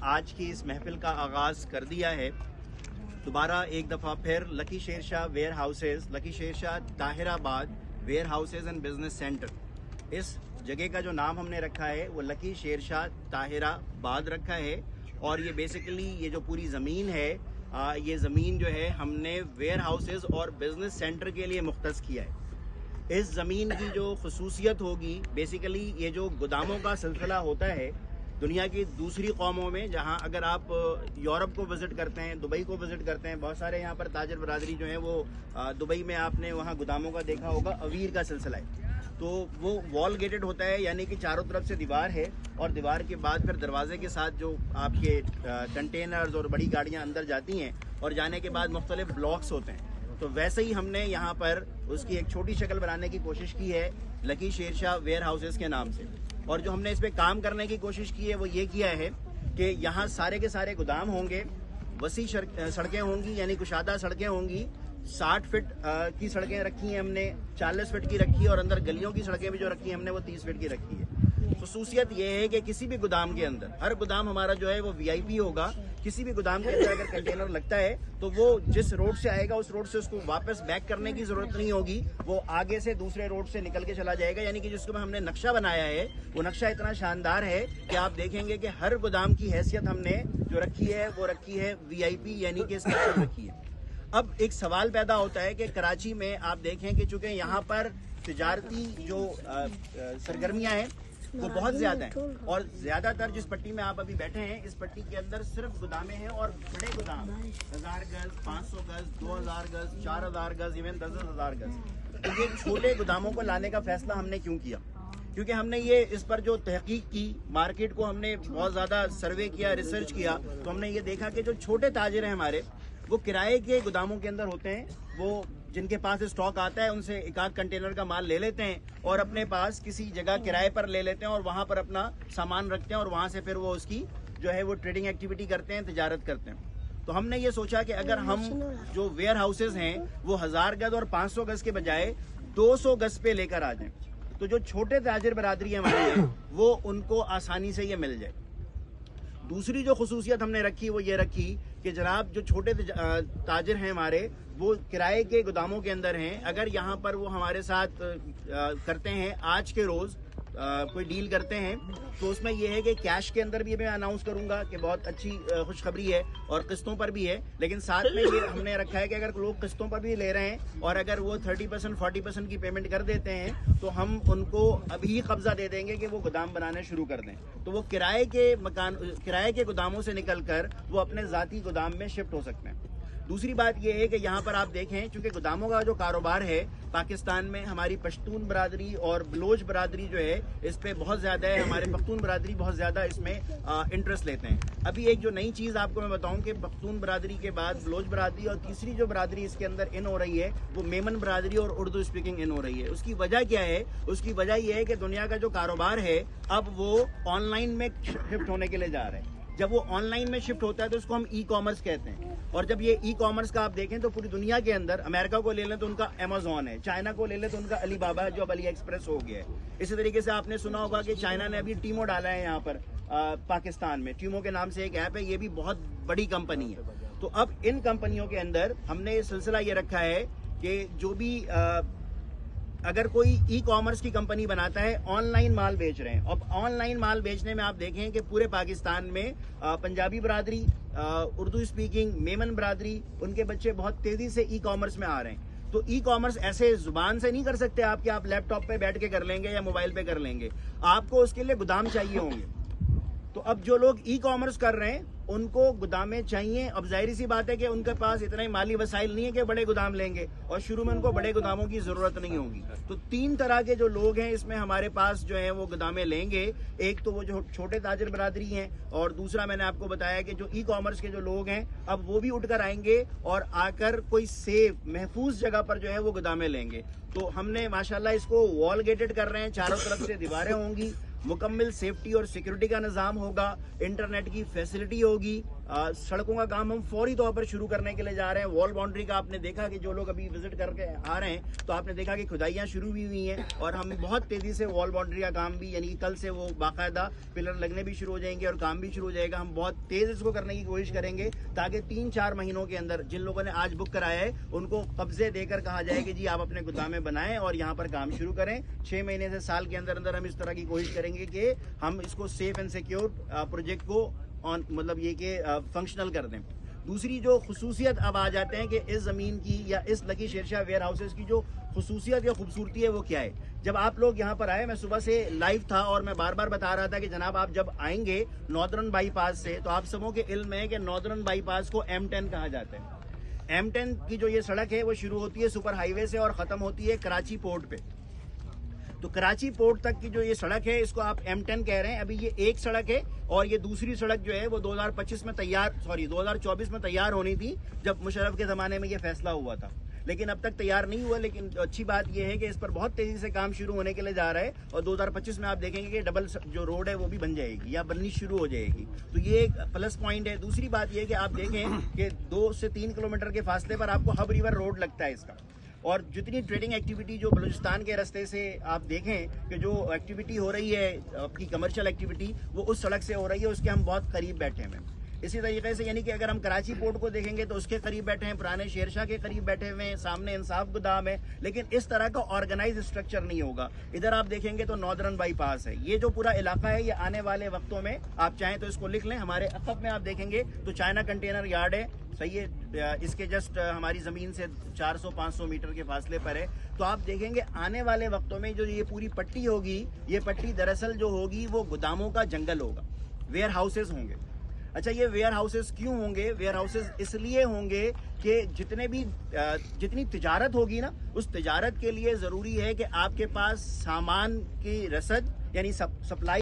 आज की इस महफिल का आगाज़ कर दिया है। दोबारा एक दफ़ा फिर lucky Sher Shah where houses, lucky Sher Shah Tahirabad warehouses and business centre, इस जगह का जो नाम हमने रखा है वो लकी शेर शाह ताहिराबाद रखा है। और ये बेसिकली ये जो पूरी ज़मीन है, ये ज़मीन जो है हमने वेयर हाउसेज़ और बिजनेस सेंटर के लिए मुख्तस किया है। इस ज़मीन की जो खसूसियत होगी, बेसिकली ये जो गोदामों का सिलसिला होता है दुनिया की दूसरी कौमों में, जहां अगर आप यूरोप को विज़िट करते हैं, दुबई को विज़िट करते हैं, बहुत सारे यहाँ पर ताजर बरादरी जो है वो दुबई में आपने वहाँ गोदामों का देखा होगा, अवीर का सिलसिला है। तो वो वॉल गेटेड होता है, यानी कि चारों तरफ से दीवार है और दीवार के बाद फिर दरवाजे के साथ जो आपके कंटेनर्स और बड़ी गाड़ियाँ अंदर जाती हैं और जाने के बाद मुख्तलिफ ब्लॉक्स होते हैं। तो वैसे ही हमने यहाँ पर उसकी एक छोटी शक्ल बनाने की कोशिश की है lucky Sher Shah where houses के नाम से। और जो हमने इस पे काम करने की कोशिश की है वो ये किया है कि यहाँ सारे के सारे गोदाम होंगे, वसी सड़कें होंगी, यानी कुशादा सड़कें होंगी। 60 फीट की सड़कें रखी हैं हमने, 40 फीट की रखी है, और अंदर गलियों की सड़कें भी जो रखी हैं हमने वो 30 फीट की रखी है। खसूसियत ये है कि किसी भी गोदाम के अंदर, हर गोदाम हमारा जो है वो VIP होगा। किसी भी गोदाम के अंदर अगर कंटेनर लगता है तो वो जिस रोड से आएगा उस रोड से उसको वापस बैक करने की जरूरत नहीं होगी, वो आगे से दूसरे रोड से निकल के चला जाएगा। यानी कि जिसको हमने नक्शा बनाया है वो नक्शा इतना शानदार है कि आप देखेंगे कि हर गोदाम की हैसियत हमने जो रखी है वो रखी है VIP, यानी कि स्पेशल रखी है। अब एक सवाल पैदा होता है कि कराची में आप देखें कि चूंकि यहाँ पर तिजारती जो सरगर्मियाँ हैं वो बहुत ज्यादा हैं, और ज्यादातर जिस पट्टी में आप अभी बैठे हैं इस पट्टी के अंदर सिर्फ गोदामें हैं, और बड़े गोदाम 1000 गज, 500 गज, 2000 गज, 4000 गज, इवन 10,000 गज। तो ये छोटे गोदामों को लाने का फैसला हमने क्यों किया? क्योंकि हमने ये इस पर जो तहकीक की, मार्केट को हमने बहुत ज्यादा सर्वे किया, रिसर्च किया, तो हमने ये देखा कि जो छोटे ताजिर हैं हमारे, वो किराए के गोदामों के अंदर होते हैं। वो जिनके पास स्टॉक आता है उनसे एक आध कंटेनर का माल ले लेते हैं और अपने पास किसी जगह किराए पर ले लेते हैं और वहां पर अपना सामान रखते हैं, और वहां से फिर वो उसकी जो है वो ट्रेडिंग एक्टिविटी करते हैं, तिजारत करते हैं। तो हमने ये सोचा कि अगर हम जो वेयर हाउसेज हैं वो 1000 गज और 500 गज के बजाय 200 गज पे लेकर आ जाएं, तो जो छोटे ताजिर बरादरी हमारे हैं वो उनको आसानी से ये मिल जाए। दूसरी जो खसूसियत हमने रखी वो ये रखी कि जनाब जो छोटे ताजिर हैं हमारे, वो किराए के गोदामों के अंदर हैं। अगर यहाँ पर वो हमारे साथ करते हैं, आज के रोज़ कोई डील करते हैं, तो उसमें यह है कि कैश के अंदर भी मैं अनाउंस करूंगा कि बहुत अच्छी खुशखबरी है, और किस्तों पर भी है। लेकिन साथ में ये हमने रखा है कि अगर लोग किस्तों पर भी ले रहे हैं और अगर वो 30% 40% की पेमेंट कर देते हैं तो हम उनको अभी कब्जा दे देंगे कि वो गोदाम बनाने शुरू कर दें, तो वो किराए के गोदामों से निकलकर वो अपने ज़ाती गोदाम में शिफ्ट हो सकते हैं। दूसरी बात यह है कि यहाँ पर आप देखें, चूंकि गोदामों का जो कारोबार है पाकिस्तान में, हमारी पश्तून बरादरी और बलोच बरादरी जो है इस पे बहुत ज्यादा है। हमारे पख्तून बरादरी बहुत ज्यादा इसमें इंटरेस्ट लेते हैं। अभी एक जो नई चीज आपको मैं बताऊं कि पख्तून बरादरी के बाद बलोच बरादरी और तीसरी जो बरादरी इसके अंदर इन हो रही है वो मेमन बरादरी और उर्दू स्पीकिंग इन हो रही है। उसकी वजह क्या है? उसकी वजह यह है कि दुनिया का जो कारोबार है अब वो ऑनलाइन में शिफ्ट होने के लिए जा रहे हैं। जब वो ऑनलाइन में शिफ्ट होता है तो उसको हम ई-कॉमर्स कहते हैं। और जब ये ई-कॉमर्स का आप देखें तो पूरी दुनिया के अंदर, अमेरिका को ले लें तो उनका अमेजोन है, चाइना को ले लें तो उनका अलीबाबा जो अब अली एक्सप्रेस हो गया है। इसी तरीके से आपने सुना होगा कि चाइना ने अभी टीमो डाला है यहाँ पर पाकिस्तान में, टीमो के नाम से एक ऐप है, ये भी बहुत बड़ी कंपनी है। तो अब इन कंपनियों के अंदर हमने ये सिलसिला ये रखा है कि जो भी अगर कोई ई-कॉमर्स की कंपनी बनाता है, ऑनलाइन माल बेच रहे हैं, अब ऑनलाइन माल बेचने में आप देखें कि पूरे पाकिस्तान में पंजाबी बरादरी, उर्दू स्पीकिंग, मेमन बरादरी, उनके बच्चे बहुत तेजी से ई-कॉमर्स में आ रहे हैं। तो ई-कॉमर्स ऐसे जुबान से नहीं कर सकते आप कि आप लैपटॉप पे बैठ के कर लेंगे या मोबाइल पे कर लेंगे, आपको उसके लिए गोदाम चाहिए होंगे। तो अब जो लोग ई-कॉमर्स कर रहे हैं उनको गोदामें चाहिए। अब जाहिर सी बात है कि उनके पास इतना ही माली वसाइल नहीं है कि बड़े गोदाम लेंगे, और शुरू में उनको बड़े गोदामों की जरूरत नहीं होगी। तो 3 तरह के जो लोग हैं इसमें हमारे पास जो है वो गोदामें लेंगे। एक तो वो जो छोटे ताजिर बरादरी हैं, और दूसरा मैंने आपको बताया कि जो ई-कॉमर्स के जो लोग हैं अब वो भी उठकर आएंगे और आकर कोई सेफ महफूज जगह पर जो है वो गोदामें लेंगे। तो हमने माशाल्लाह इसको वॉल गेटेड कर रहे हैं, चारों तरफ से दीवारें होंगी, मुकम्मल सेफ्टी और सिक्योरिटी का निज़ाम होगा, इंटरनेट की फैसिलिटी होगी, सड़कों का काम हम फौरी तौर पर शुरू करने के लिए जा रहे हैं। वॉल बाउंड्री का आपने देखा कि जो लोग अभी विजिट करके आ रहे हैं तो आपने देखा कि खुदाइयाँ शुरू भी हुई हैं और हम बहुत तेज़ी से वॉल बाउंड्री का काम भी, यानी कि कल से वो बाकायदा पिलर लगने भी शुरू हो जाएंगे और काम भी शुरू हो जाएगा। हम बहुत तेज़ इसको करने की कोशिश करेंगे ताकि 3-4 महीनों के अंदर जिन लोगों ने आज बुक कराया है उनको कब्जे देकर कहा जाए कि जी आप अपने गोदामें बनाएं और यहाँ पर काम शुरू करें। 6 महीने से साल के अंदर अंदर हम इस तरह की कोशिश करेंगे कि हम इसको सेफ एंड सिक्योर प्रोजेक्ट को मतलब ये कि फंक्शनल कर दें। दूसरी जो खुसूसियत अब आ जाते हैं कि इस ज़मीन की या इस लकी शेरशाह वेयर हाउसेस की जो खुसूसियत या खूबसूरती है वो क्या है। जब आप लोग यहाँ पर आए, मैं सुबह से लाइव था और मैं बार बार बता रहा था कि जनाब आप जब आएंगे नॉर्दर्न बाईपास से तो आप सबों के इल्म है कि नॉर्दर्न बाईपास को M10 कहा जाता है। M10 की जो ये सड़क है वो शुरू होती है सुपर हाईवे से और ख़त्म होती है कराची पोर्ट पे। तो कराची पोर्ट तक की जो ये सड़क है इसको आप M10 कह रहे हैं। अभी ये एक सड़क है और ये दूसरी सड़क जो है वो 2024 में तैयार होनी थी जब मुशर्रफ के ज़माने में ये फैसला हुआ था, लेकिन अब तक तैयार नहीं हुआ। लेकिन अच्छी बात यह है कि इस पर बहुत तेज़ी से काम शुरू होने के लिए जा रहा है और 2025 में आप देखेंगे कि डबल जो रोड है वो भी बन जाएगी या बननी शुरू हो जाएगी। तो ये एक प्लस पॉइंट है। दूसरी बात यह है कि आप देखें कि 2 से 3 किलोमीटर के फासले पर आपको हब रिवर रोड लगता है इसका। और जितनी ट्रेडिंग एक्टिविटी जो बलूचिस्तान के रास्ते से आप देखें कि जो एक्टिविटी हो रही है आपकी कमर्शियल एक्टिविटी वो उस सड़क से हो रही है, उसके हम बहुत करीब बैठे हैं। इसी तरीके से यानी कि अगर हम कराची पोर्ट को देखेंगे तो उसके करीब बैठे हैं, पुराने शेरशाह के करीब बैठे हुए हैं, सामने इंसाफ गोदाम है, लेकिन इस तरह का ऑर्गेनाइज स्ट्रक्चर नहीं होगा। इधर आप देखेंगे तो नॉर्दर्न बाईपास है। ये जो पूरा इलाका है ये आने वाले वक्तों में आप चाहें तो इसको लिख लें। हमारे अकब में आप देखेंगे तो चाइना कंटेनर यार्ड है, सही है, इसके जस्ट हमारी ज़मीन से 400-500 मीटर के फासले पर है। तो आप देखेंगे आने वाले वक्तों में जो ये पूरी पट्टी होगी, ये पट्टी दरअसल जो होगी वो गोदामों का जंगल होगा, वेयर हाउसेज होंगे। अच्छा, ये वेयर हाउसेस क्यों होंगे? वेयर हाउसेस इसलिए होंगे कि जितनी तिजारत होगी ना, उस तिजारत के लिए ज़रूरी है कि आपके पास सामान की रसद यानी सप्लाई